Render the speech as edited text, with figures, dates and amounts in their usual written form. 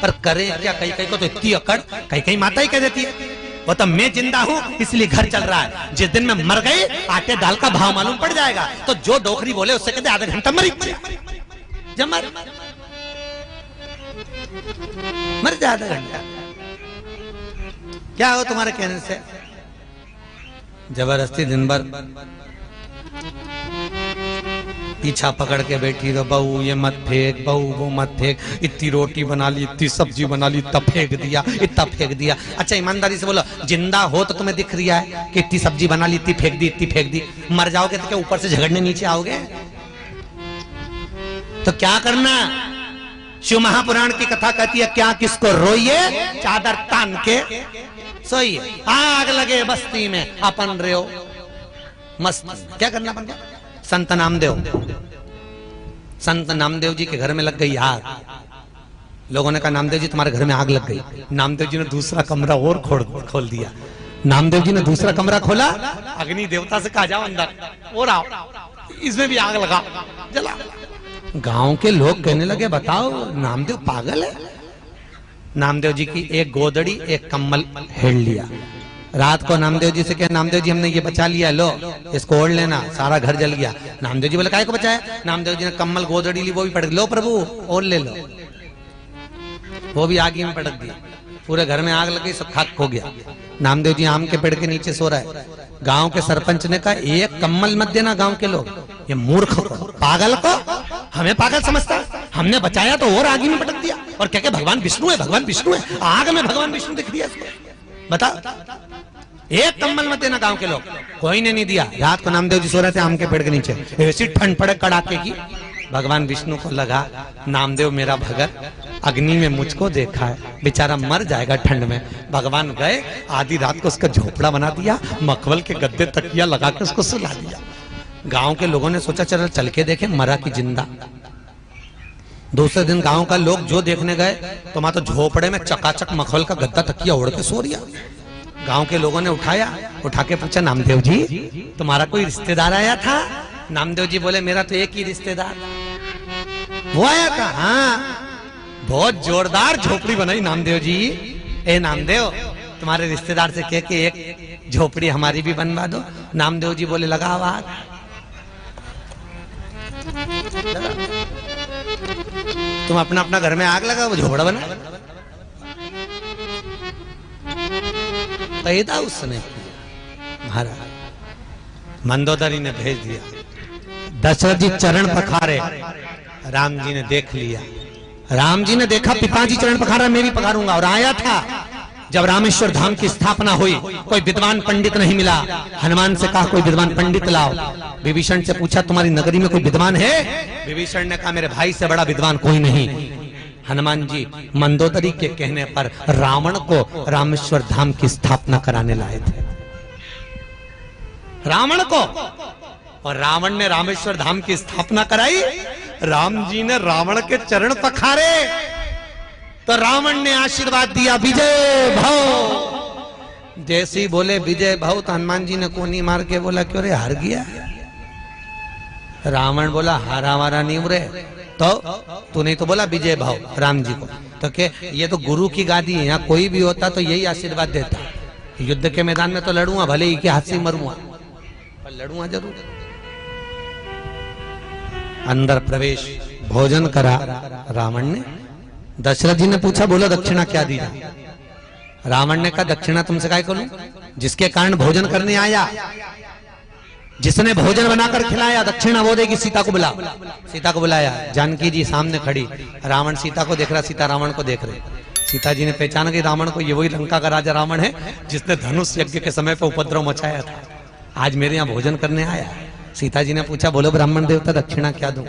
पर करे क्या, कहीं कहीं को तो इतनी अकड़, कहीं कहीं माता ही कह देती है वो तो मैं जिंदा हूं इसलिए घर चल रहा है, जिस दिन मैं मर गई आटे दाल का भाव मालूम पड़ जाएगा। तो जो डोकरी बोले उससे कहते आधा घंटा मर जाए आधा घंटा, क्या हो तुम्हारे कहने से? जबरदस्ती दिन भर पीछा पकड़ के बैठी तो बहू ये मत फेंक, बहू वो मत फेंक, इतनी रोटी बना ली, इतनी सब्जी बना ली, इतना फेंक दिया, इतना फेंक दिया। अच्छा ईमानदारी से बोलो, जिंदा हो तो तुम्हें दिख रहा है कि इतनी सब्जी बना ली, इतनी फेंक दी, इतनी फेंक दी। मर जाओगे तो क्या ऊपर से झगड़ने नीचे आओगे? तो क्या करना? शिव महापुराण की कथा कहती है क्या किसको रोइए, चादर तान के सोइए। आग लगे बस्ती में अपन रहे हो मस्त। क्या करना बन गया? संत नामदेव जी के घर में लग गई आग। लोगों ने कहा नामदेव जी तुम्हारे घर में आग लग गई। नामदेव जी ने दूसरा कमरा और खोल दिया। नामदेव जी ने दूसरा कमरा खोला, अग्नि देवता से कहा जाओ अंदर और आओ, इसमें भी आग लगा, जला। गांव के लोग कहने लगे बताओ नामदेव पागल है? नामदेव जी की एक गोदड़ी एक कम्बल हेड़ लिया। रात को नामदेव जी से कहा नामदेव जी हमने ये बचा लिया, लो इसको ओढ़ लेना, सारा घर जल गया। नामदेव जी बोले काहे को बचाया? नामदेव जी ने कम्बल गोदड़ी ली, वो भी पटक, लो प्रभु ओढ़ ले लो, वो भी आग में पटक दिया। पूरे घर में आग लग गई, सब खाक हो गया। नामदेव जी आम के पेड़ के नीचे सो रहा है। गांव के सरपंच ने कहा एक कम्बल मत देना गांव के लोग, ये मूर्ख को, पागल को हमें पागल समझता है। हमने बचाया तो और आग में पटक दिया और क्या भगवान विष्णु है, भगवान विष्णु है, आग में भगवान विष्णु दिख दिया इसको। बता, एक कम्बल मत देना गांव के लोग। कोई ने नहीं दिया। रात को नामदेव जी सो रहे थे आम के पेड़ के नीचे, ऐसी ठंड पड़े कड़ाके की। भगवान विष्णु को लगा नामदेव मेरा भगत अग्नि में मुझको देखा है, बेचारा मर जाएगा ठंड में। भगवान गए, आधी रात को उसका झोपड़ा बना दिया, मखमल के गद्दे तकिया लगा के उसको सुला दिया। गांव के लोगों ने सोचा चल के देखे मरा कि जिंदा। दूसरे दिन गांव का लोग जो देखने गए तो वहां तो झोपड़े में चकाचक मखमल का गद्दा तकिया ओढ़ के सो रिया। गांव के लोगों ने उठा के पूछा नामदेव जी तुम्हारा कोई रिश्तेदार आया था? नामदेव जी बोले मेरा तो एक ही रिश्तेदार वो आया था। हाँ, बहुत जोरदार झोपड़ी बनाई नामदेव जी। ए नामदेव तुम्हारे रिश्तेदार से कह के एक झोपड़ी हमारी भी बनवा दो। नामदेव जी बोले लगा आवाज। तुम अपना अपना घर में आग लगा, वो झोपड़ा बना। पैदा उसने महाराज मंदोदरी ने भेज दिया। दशरथ जी चरण पखारे, राम जी ने देख लिया। राम जी ने देखा पिताजी चरण पखारा, मैं भी पखारूंगा। और आया था जब रामेश्वर धाम की स्थापना हुई, कोई विद्वान पंडित नहीं मिला। हनुमान से कहा कोई विद्वान पंडित लाओ। विभीषण से पूछा तुम्हारी नगरी में कोई विद्वान है? विभीषण ने कहा मेरे भाई से बड़ा विद्वान कोई नहीं। हनुमान जी मंदोदरी के कहने पर रावण को रामेश्वर धाम की स्थापना कराने लाए थे। रावण को, और रावण ने रामेश्वर धाम की स्थापना कराई। राम जी ने रावण के चरण पखारे तो रावण ने आशीर्वाद दिया विजय भव। जैसे ही बोले विजय भव तो हनुमान जी ने कोनी मार के बोला क्यों रे हार गया? रावण बोला हारा वारा नहीं रे, तो तू नहीं तो बोला विजय भाव राम जी को। तो के ये तो गुरु की गादी है, यहाँ कोई भी होता तो यही आशीर्वाद देता। युद्ध के मैदान में तो लड़ूंगा, भले ही के हाथ से मरूंगा पर लड़ूंगा जरूर। अंदर प्रवेश भोजन करा रावण ने। दशरथ जी ने पूछा बोलो दक्षिणा क्या दी? रावण ने कहा दक्षिणा तुमसे काय करूं? जिसके कारण भोजन करने आया, जिसने भोजन बनाकर खिलाया, दक्षिणा वो देगी। सीता को बुला। सीता को बुलाया, जानकी जी सामने खड़ी। रावण सीता को देख रहा, सीता रावण को देख रहे। सीता जी ने पहचाना कि रावण को ये वही लंका का राजा रावण है जिसने धनुष यज्ञ के समय पर उपद्रव मचाया था। आज मेरे यहाँ भोजन करने आया। सीता जी ने पूछा बोलो ब्राह्मण देवता दक्षिणा क्या दूं?